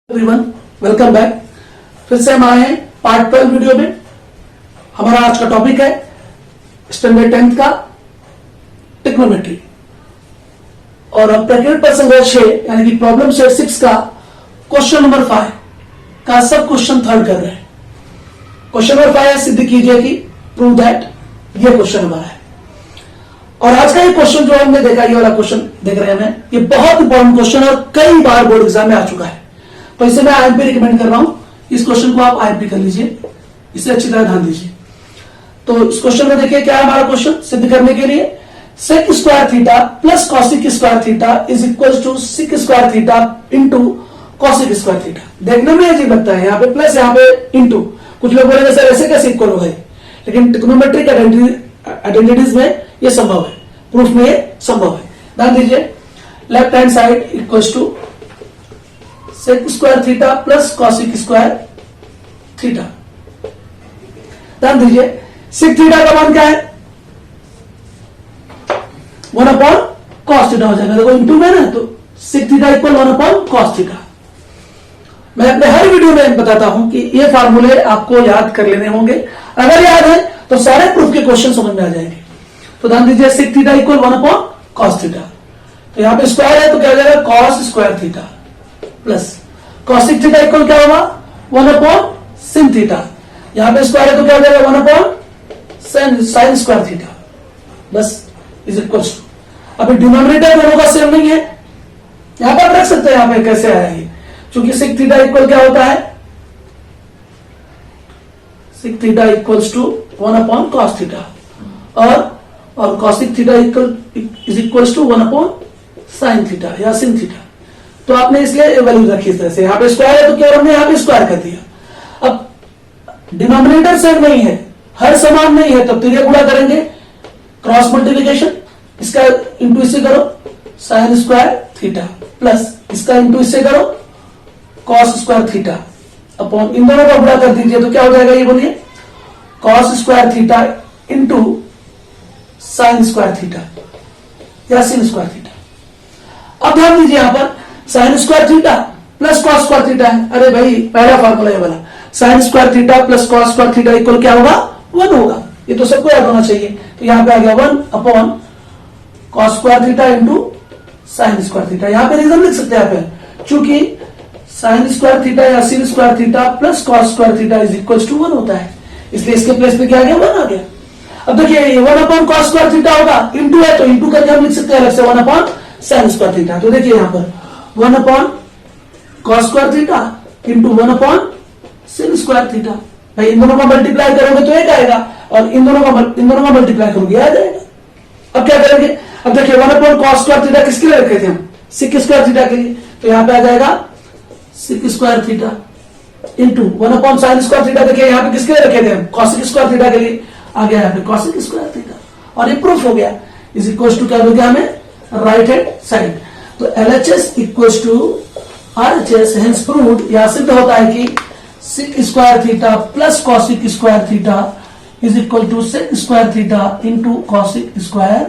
Everyone, welcome back. फिर से हम आए हैं पार्ट 12 वीडियो में। हमारा आज का टॉपिक है स्टैंडर्ड 10th का ट्रिग्नोमेट्री और अब ब्रैकेट पर संख्या 6 यानी कि प्रॉब्लम सेट 6 का क्वेश्चन नंबर 5 का सब क्वेश्चन थर्ड कर रहे हैं। क्वेश्चन नंबर 5 सिद्ध कीजिए कि प्रूव दैट, ये क्वेश्चन हमारा है। और आज का ये क्वेश्चन जो हमने देखा, ये वाला क्वेश्चन देख रहे हैं, ये बहुत इंपॉर्टेंट क्वेश्चन और कई बार बोर्ड एग्जाम में आ चुका है, तो इसे मैं आईएमपी रिकमेंड कर रहा हूं। इस क्वेश्चन को आप आईएमपी कर लीजिए, इसे अच्छी तरह ध्यान दीजिए। तो इस क्वेश्चन में देखिए क्या है हमारा क्वेश्चन सिद्ध करने के लिए। Sec square theta plus cosec square theta is equal to sec square theta into cosec square theta. देखने में अजीब लगता है, यहाँ पे प्लस, यहाँ पे इंटू। कुछ लोग बोलेंगे सर ऐसे कैसे इक्वल हो गए, लेकिन ट्रिग्नोमेट्रिक आइडेंटिटीज में ये संभव है, प्रूफ में ये संभव है। ध्यान दीजिए, left hand side equal to sec square theta plus cosec square theta. ध्यान दीजिए, सिक थीटा का मान क्या है, 1 अपॉन कॉस थीटा हो जाएगा। देखो इंटू में ना, तो sec theta equal 1 upon cos theta. मैं अपने हर वीडियो में बताता हूं कि ये फार्मूले आपको याद कर लेने होंगे। अगर याद है तो सारे प्रूफ के क्वेश्चन समझ में आ जाएंगे। तो ध्यान दीजिए, sec theta equal 1 upon cos theta, तो यहां पे स्क्वायर है तो क्या हो जाएगा, cos square theta plus cosec theta equal क्या होगा, 1 अपॉन सिन थीटा। यहां पे स्क्वायर है तो क्या हो जाएगा, 1 अपॉन साइन स्क्वायर थीटा, बस इज इक्वल टू। अभी डिनोमिनेटर दोनों का सेम नहीं है, यहां पर रख सकते हैं, यहां पे कैसे आया ये, क्योंकि सिक थीटा इक्वल क्या होता है, sec theta equals to 1 upon cos theta और cosec theta is equals to 1 upon sine theta या सिन थीटा। तो आपने इसलिए वैल्यू रखी इस तरह से। यहां पे स्क्वायर है तो क्या हमने यहां पे स्क्वायर कर दिया। अब डिनोमिनेटर सेम नहीं है, हर समान नहीं है, तब तो ये गुणा करेंगे, क्रॉस मल्टीप्लिकेशन, इसका इंटू इससे करो साइन स्क्वायर थीटा प्लस इसका इंटू इससे करो कॉस स्क्वायर थीटा अपॉन इन दोनों का गुणा कर दीजिए तो क्या हो जाएगा, ये बोलिए, cos square theta into sine square theta या सिन स्क्वायर थीटा। अब ध्यान दीजिए, यहां पर sign square theta plus cos square theta है। अरे भाई, पहला फार्मूला ये वाला, sign square theta plus cos square theta equal क्या होगा, 1 होगा। ये तो सबको याद होना चाहिए। तो यहां पे आ गया 1 upon cos square theta into sine square theta. यहां पे रीजन लिख सकते हैं आप, चूंकि साइन स्क्वायर थीटा या sin square theta plus cos square theta is equal to 1 होता है, इसलिए इसके प्लेस पे क्या आ गया, 1 आ गया। अब देखिए 1 अपॉन कॉस स्क्वायर थीटा होगा, इंटू है तो इंटू करके हम लिख सकते हैं अलग से 1 अपॉन साइन स्क्वायर थीटा। तो देखिए यहां पर 1 upon cos square theta into 1 upon sin square theta. भाई इन दोनों का मल्टीप्लाई करोगे तो एक आएगा और इन दोनों का मल्टीप्लाई करोगे आ जाएगा। अब क्या करेंगे, अब देखिए 1 अपॉन कॉस स्क्वायर थीटा किसके लिए रखे थे हम, सिक स्क्वायर थीटा के लिए, तो यहां पे आ जाएगा sec square theta into 1 upon sine square theta. देखिए यहां पे किसके लिए रखे थे हम, कॉसिक स्क्वायर थीटा के लिए, आ गया यहाँ पे कॉसिक स्क्वायर थीटा और ये प्रूफ हो गया। इज इक्वल टू क्या हो गया हमें, राइट हैंड साइड। तो LHS equals to RHS, hence proved, यह सिद्ध होता है कि sec square theta plus cosec square theta is equal to sec square theta into cosec square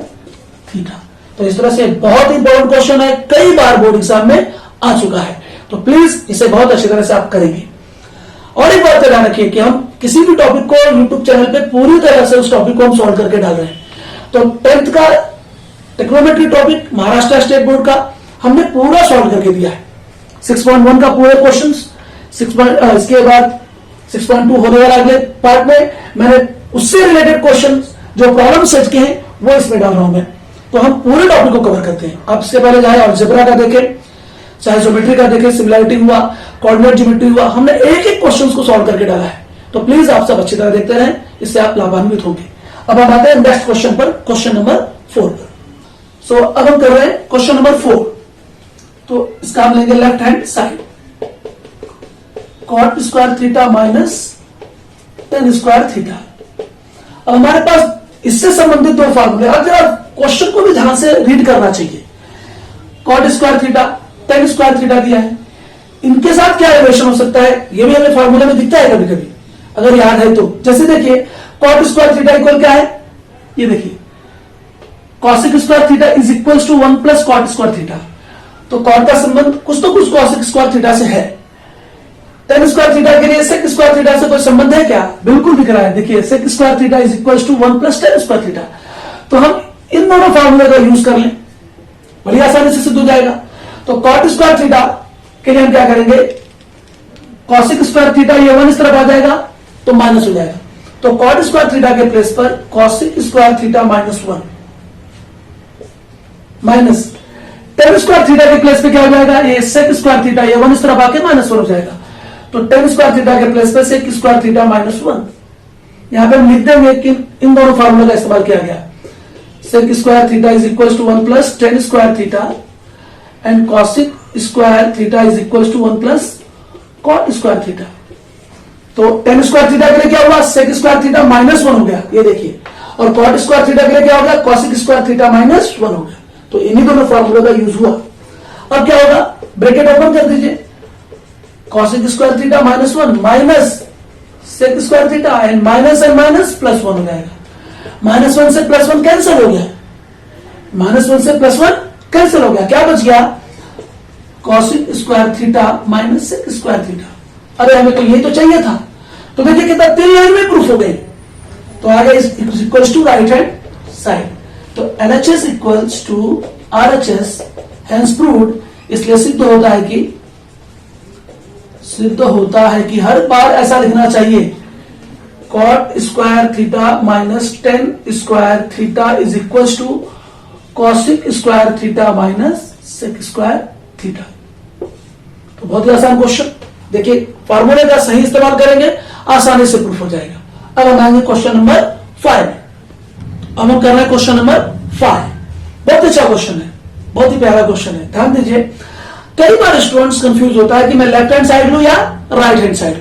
theta. तो इस तरह से बहुत इंपॉर्टेंट क्वेश्चन है, कई बार बोर्ड एग्जाम में आ चुका है, तो प्लीज इसे बहुत अच्छी तरह से आप करेंगे। और एक बात ध्यान रखिए कि हम किसी भी टॉपिक को यूट्यूब चैनल पे पूरी तरह से उस टॉपिक को हम सॉल्व करके डाल रहे हैं। तो 10th का trigonometry topic Maharashtra state board का हमने पूरा सॉल्व करके दिया है। 6.1 का पूरे क्वेश्चंस, इसके बाद 6.2 होने वाला अगले पार्ट में मैंने उससे रिलेटेड क्वेश्चन जो प्रॉब्लम सेट के हैं वो इसमें डाल रहा हूं मैं। तो हम पूरे टॉपिक को कवर करते हैं। अब इसके पहले चाहे अलजेब्रा का देखें, चाहे ज्योमेट्री का देखें, सिमिलैरिटी हुआ, कोऑर्डिनेट ज्योमेट्री हुआ, हमने एक एक क्वेश्चन को सॉल्व करके डाला है। तो प्लीज आप सब अच्छी तरह देखते रहें, इससे आप लाभान्वित होंगे। अब हम आते हैं नेक्स्ट क्वेश्चन पर, क्वेश्चन नंबर 4 पर। सो अब हम कर रहे हैं क्वेश्चन नंबर 4। तो इसका हम लेंगे left hand side, cot square theta minus tan square theta. अब हमारे पास इससे संबंधित दो फार्मूले, अब जरा क्वेश्चन को भी ध्यान से रीड करना चाहिए। Cot square theta, tan square theta दिया है, इनके साथ क्या रिलेशन हो सकता है, ये भी हमें फार्मूले में दिखता है कभी कभी, अगर याद है तो। जैसे देखिए कॉट स्क्वायर थीटा इक्वल क्या है, ये देखिए cosec square theta is equal to 1 plus cot square theta. तो कॉट का संबंध कुछ तो कुछ कॉसिक स्क्वायर थीटा से है, टेन स्क्वायर थीटा के लिए सेक स्क्वायर थीटा से कोई संबंध है क्या? बिल्कुल दिख रहा है। देखिए sec square theta is equal to 1 plus tan square theta. तो हम इन दोनों फार्मूले का यूज कर लें, बड़ी आसानी से सिद्ध हो जाएगा। तो कॉट स्क्वायर थीटा के लिए हम क्या करेंगे, कॉसिक स्क्वायर थीटा ये 1 इस तरफ आ जाएगा तो माइनस हो जाएगा। तो कॉट स्क्वायर थीटा के प्लेस पर cosec square theta minus 1 minus tan square theta के प्लेस पे क्या हो जाएगा, ये सेक स्क्वायर थीटा ये 1 इस तरफ आके माइनस 1 हो जाएगा। तो टेन स्क्वायर थीटा के प्लेस पर सेक स्क्वायर थीटा माइनस 1। यहां पे हम लिख देंगे कि इन दोनों फार्मूले का इस्तेमाल किया गया। Sec square theta is equal to 1 plus tan square theta and cosec square theta is equal to 1 plus cot square theta. तो टेन स्क्वायर थीटा के लिए क्या हुआ, सेक स्क्वायर थीटा माइनस 1 हो गया, ये देखिए। और कॉट स्क्वायर थीटा के लिए क्या हो गया, कॉसिक स्क्वायर थीटा माइनस 1 हो गया। तो इन्हीं दोनों फार्मूले का यूज हुआ। अब क्या होगा, ब्रैकेट ओपन कर दीजिए, cosec square theta minus 1 minus sec square theta and minus plus 1 हो जाएगा। माइनस 1 से प्लस 1 कैंसिल हो गया, माइनस 1 से प्लस 1 कैंसिल हो गया, क्या बच गया, cosec square theta minus sec square theta. अरे हमें तो यही तो चाहिए था। तो देखिए कितना 3 लाइन में प्रूफ हो गई। तो आगे equals to right hand side. तो LHS equals to RHS hence proved. इसलिए सिद्ध होता है कि हर बार ऐसा लिखना चाहिए, cot square theta minus tan square theta is equals to cosec square theta minus sec square theta. तो बहुत ही आसान क्वेश्चन। देखिए फार्मूले का सही इस्तेमाल करेंगे, आसानी से प्रूफ हो जाएगा। अब हम आएंगे क्वेश्चन नंबर 5। अब हम कर रहे हैं क्वेश्चन नंबर 5। बहुत अच्छा क्वेश्चन है, बहुत ही प्यारा क्वेश्चन है, ध्यान दीजिए। कई बार स्टूडेंट्स कंफ्यूज होता है कि मैं लेफ्ट हैंड साइड लूं या राइट हैंड साइड,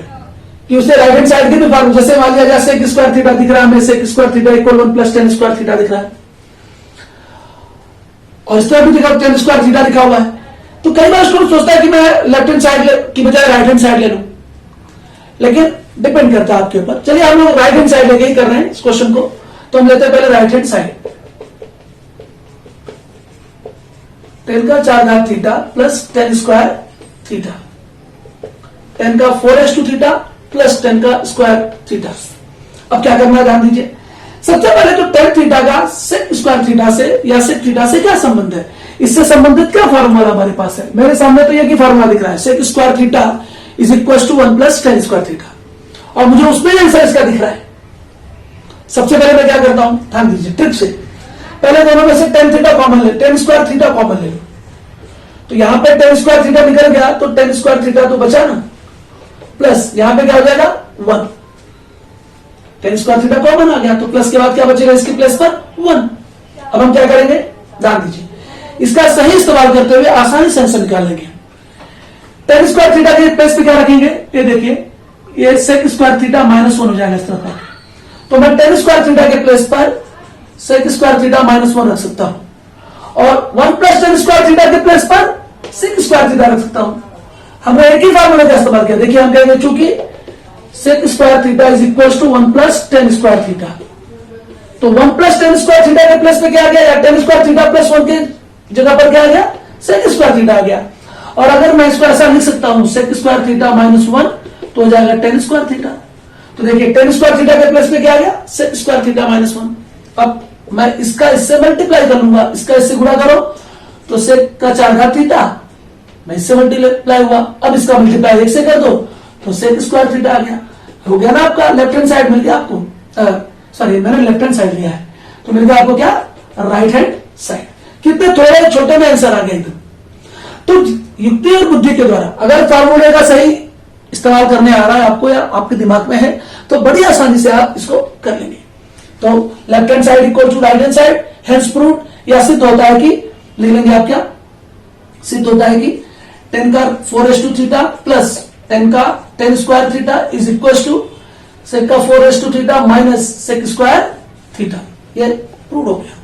कि उसे राइट हैंड साइड की भी फार्मूला, जैसे मान लिया जाए सेक स्क्वायर थीटा दिख रहा है हमें, sec square theta equal 1 plus tan square theta दिख रहा है, और इस तरह भी दिखा टेन स्क्वायर थीटा लिखा हुआ है। तो कई बार स्टूडेंट सोचता है कि मैं लेफ्ट हैंड साइड की बजाय राइट हैंड साइड ले लूं, लेकिन डिपेंड करता है आपके ऊपर। चलिए हम लोग राइट हैंड साइड लेके ही कर रहे हैं इस क्वेश्चन को। तो हम लेते हैं पहले राइट हैंड साइड, टेन का 4 घात theta plus tan square theta, ten का 4s2 थीटा प्लस टेन का स्क्वायर थीटा। अब क्या करना है ध्यान दीजिए। सबसे पहले तो टेन थीटा का सेक स्क्वायर थीटा से या सेक थीटा से क्या संबंध है, इससे संबंधित क्या फार्मूला हमारे पास है। मेरे सामने तो ये फार्मूला दिख रहा है, sec square theta is equal to 1 plus tan square theta, और मुझे उसमें आंसर इसका दिख रहा है। सबसे पहले मैं क्या करता हूं, ध्यान दीजिए ट्रिक से। पहले दोनों में से टेन थीटा कॉमन ले, टेन स्क्वायर थीटा कॉमन ले लो। तो यहां पे टेन स्क्वायर थीटा निकल गया तो टेन स्क्वायर थीटा तो बचा ना, प्लस यहां पे क्या हो जाएगा 1, टेन स्क्वायर थीटा कॉमन आ गया तो प्लस के बाद क्या बचेगा इसके प्लेस पर 1। अब हम क्या करेंगे, ध्यान दीजिए, इसका सही इस्तेमाल करते हुए आसानी से आंसर निकाल लेंगे। टेन स्क्वायर थीटा के प्लेस पे क्या रखेंगे, ये देखिए, ये सेक स्क्वायर थीटा माइनस 1 हो जाएगा इस तरह। तो मैं टेन स्क्वायर थीटा के प्लेस पर सेक स्क्वायर थीटा माइनस 1 रख सकता हूं, और 1 प्लस टेन स्क्वायर थीटा के प्लेस पर सेक स्क्वायर थीटा रख सकता हूं। हमने एक ही फार्मूला का इस्तेमाल किया। देखिए हम कहेंगे चूंकि sec square theta is equal to 1 plus tan square theta, तो 1 प्लस टेन स्क्वायर थीटा के प्लेस पे क्या आ गया, या टेन स्क्वायर थीटा प्लस 1 के जगह पर क्या आ गया, सेक स्क्वायर थीटा आ गया। और अगर मैं इसको ऐसा लिख सकता हूं, सेक स्क्वायर थीटा माइनस 1 तो हो जाएगा टेन स्क्वायर थीटा। तो देखिए टेन स्क्वायर थीटा के प्लेस पे क्या आ गया, सेक स्क्वायर थीटा माइनस 1। अब मैं इसका इससे मल्टीप्लाई कर लूंगा, इसका इससे गुणा करो तो सेक का 4 घात थीटा, मैं इससे मल्टीप्लाई हुआ। अब इसका मल्टीप्लाई 1 से कर दो तो सेक स्क्वायर थीटा आ गया। हो गया ना आपका, लेफ्ट हैंड साइड मिल गया आपको, सॉरी मैंने लेफ्ट हैंड साइड लिया है तो मिल गया आपको क्या, राइट हैंड साइड। कितने थोड़े छोटे में आंसर आ गया एकदम। तो युक्ति और बुद्धि के द्वारा अगर फार्मूले का सही इस्तेमाल करने आ रहा है आपको या आपके दिमाग में है तो बड़ी आसानी से आप इसको कर लेंगे। तो left hand side equal to right hand side hence proved. या सिद्ध होता है कि, लिख लेंगे आप क्या, सिद्ध होता है कि टेन का 4s2 थीटा प्लस टेन का tan square theta is equal to sec का 4s2 theta minus sec square theta. ये प्रूव हो गया।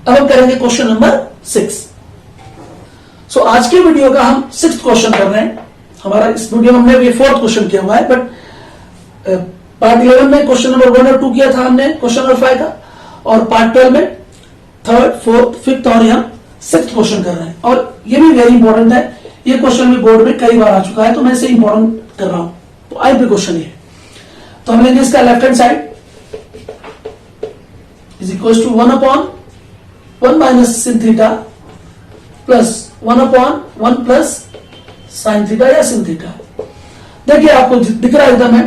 अब हम करेंगे क्वेश्चन नंबर 6। सो आज के वीडियो का हम 6th क्वेश्चन कर रहे हैं। हमारा इस वीडियो में हमने ये 4th क्वेश्चन किया हुआ है, बट पार्ट 11 में क्वेश्चन नंबर 1 और 2 किया था हमने क्वेश्चन नंबर 5 का, और पार्ट 12 में 3rd, 4th, 5th और यहां 6th क्वेश्चन कर रहे हैं। और ये भी वेरी इंपॉर्टेंट है, ये क्वेश्चन भी बोर्ड में कई बार आ चुका है, तो मैं इसे इंपॉर्टेंट कर रहा हूं। तो आई पे क्वेश्चन ये, तो हम लेंगे इसका left hand side is equal to 1/1 minus sin theta plus 1/1 plus sin theta या sin थीटा। देखिए आपको दिख रहा है एकदम है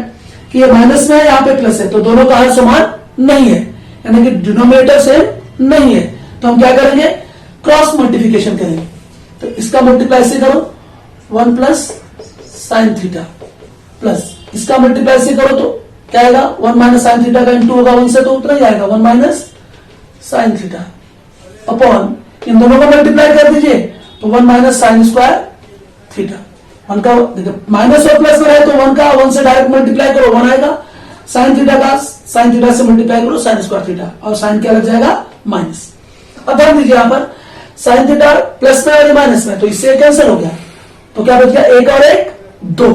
कि ये माइनस में है, यहाँ पे प्लस है, तो दोनों का हर समान नहीं है, यानी कि डिनोमिनेटर सेम नहीं है। तो हम क्या करेंगे, क्रॉस मल्टीप्लिकेशन करेंगे। तो इसका मल्टीप्लाई से करो 1 प्लस साइन थीटा प्लस इसका मल्टीप्लाई से करो तो क्या आएगा, 1 माइनस साइन थीटा का इंटू होगा 1 से, तो उतना ही आएगा 1 माइनस साइन थीटा अपॉन इन दोनों को मल्टीप्लाई कर दीजिए तो 1 माइनस साइन स्क्वायर थीटा। 1 का माइनस और प्लस में है तो 1 से डायरेक्ट मल्टीप्लाई करो 1 आएगा, साइन थीटा का साइन थीटा से मल्टीप्लाई करो साइन स्क्वायर थीटा, और साइन क्या लग जाएगा माइनस। अब ध्यान दीजिए यहां पर साइन थीटा प्लस में और माइनस में, तो इससे कैंसिल हो गया, तो क्या बच गया 1 और 1 2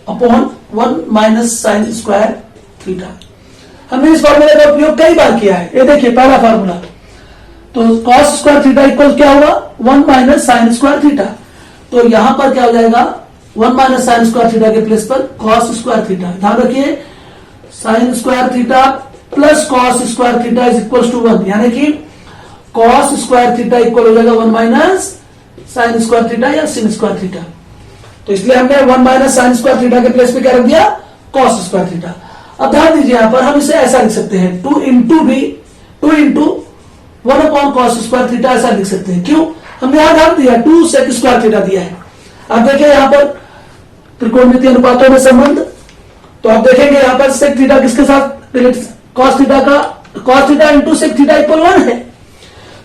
upon 1 minus sine square theta. हमने इस फॉर्मूले का उपयोग कई बार किया है। ये देखिए पहला फॉर्मूला, तो कॉस स्क्वायर थीटा इक्वल क्या होगा 1 माइनस साइन स्क्वायर थीटा। तो यहां पर क्या हो जाएगा 1 माइनस साइन स्क्वायर थीटा के प्लेस पर कॉस स्क्वायर थीटा। ध्यान रखिए sine square theta plus cos square theta is equal to 1, यानी कि कॉस स्क्वायर थीटा इक्वल हो जाएगा 1 माइनस साइन स्क्वायर थीटा या sin स्क्वायर थीटा। तो इसलिए हमने 1 माइनस साइन स्क्वायर थीटा के प्लेस पे क्या रख दिया, कॉस स्क्वायर थीटा। अब ध्यान दीजिए यहां पर हम इसे ऐसा लिख सकते हैं 2 into 1 upon cos square theta, ऐसा लिख सकते हैं। क्यों, हमने यहां ध्यान दिया 2 सेक स्क्वायर थीटा दिया है। अब देखिए यहां पर त्रिकोणमितीय अनुपातों में संबंध, तो आप देखेंगे यहां पर सेक थीटा किसके साथ रिलेटेड, कॉस थीटा का, cos theta into sec theta equal 1 है,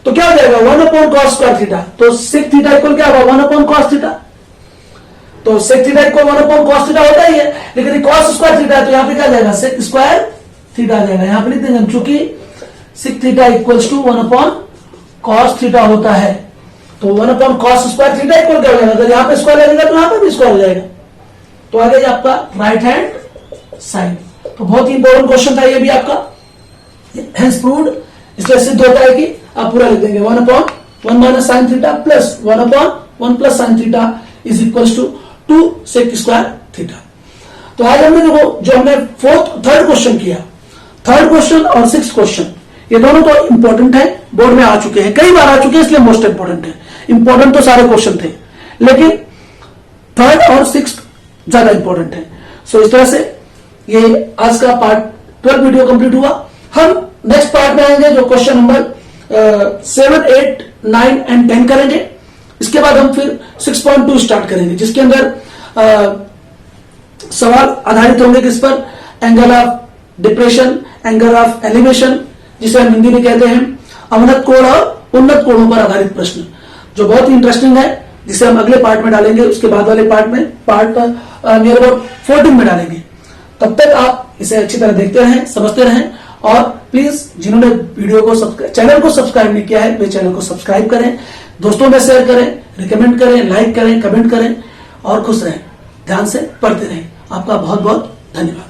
तो क्या हो जाएगा 1 अपॉन कॉस स्क्वायर थीटा। तो सेक थीटा इक्वल क्या होगा 1 अपॉन कॉस थीटा, तो sec theta equal 1 upon cos theta होता ही है, लेकिन कॉस स्क्वायर थीटा है तो यहां पे क्या आ जाएगा सेक स्क्वायर थीटा आ जाएगा। यहां पे लिख देंगे चूंकि sec theta equals to 1 upon cos theta होता है, तो 1 upon cos square theta equal क्या हो जाएगा, अगर यहां पे स्क्वायर लगेगा तो यहां पे भी स्क्वायर हो जाएगा, तो आ गया आपका राइट हैंड साइड। तो बहुत ही इंपॉर्टेंट क्वेश्चन था ये भी आपका, हेंस प्रूव्ड, इसलिए सिद्ध होता है कि आप पूरा लिख देंगे 1 upon 1 minus sine theta plus 1 upon 1 plus sine theta is equal to 2 sec square theta. तो आज हमने जो हमने थर्ड क्वेश्चन किया, थर्ड क्वेश्चन और 6th क्वेश्चन, ये दोनों तो इंपॉर्टेंट है, बोर्ड में आ चुके हैं, कई बार आ चुके हैं, इसलिए मोस्ट इंपॉर्टेंट है। इंपॉर्टेंट तो सारे क्वेश्चन थे, लेकिन 3rd और 6th ज्यादा इंपॉर्टेंट है। सो इस तरह से ये आज का पार्ट 12 वीडियो कंप्लीट हुआ। हम नेक्स्ट पार्ट में आएंगे जो क्वेश्चन नंबर 7, 8, 9 एंड 10 करेंगे। इसके बाद हम फिर 6.2 स्टार्ट करेंगे, जिसके अंदर सवाल आधारित होंगे किस पर, angle of depression, angle of elevation, जिसे हम हिंदी में कहते हैं अवनत कोण और उन्नत कोणों पर आधारित प्रश्न, जो बहुत ही इंटरेस्टिंग है, जिसे हम अगले पार्ट में डालेंगे। उसके बाद वाले पार्ट में पार्ट नियर अबाउट 14 में डालेंगे। तब तक आप इसे अच्छी तरह देखते रहें, समझते रहें, और प्लीज जिन्होंने वीडियो को चैनल को सब्सक्राइब नहीं किया है वे चैनल को सब्सक्राइब करें, दोस्तों में शेयर करें, रिकमेंड करें, लाइक करें, कमेंट करें, और खुश रहें, ध्यान से पढ़ते रहें। आपका बहुत बहुत धन्यवाद।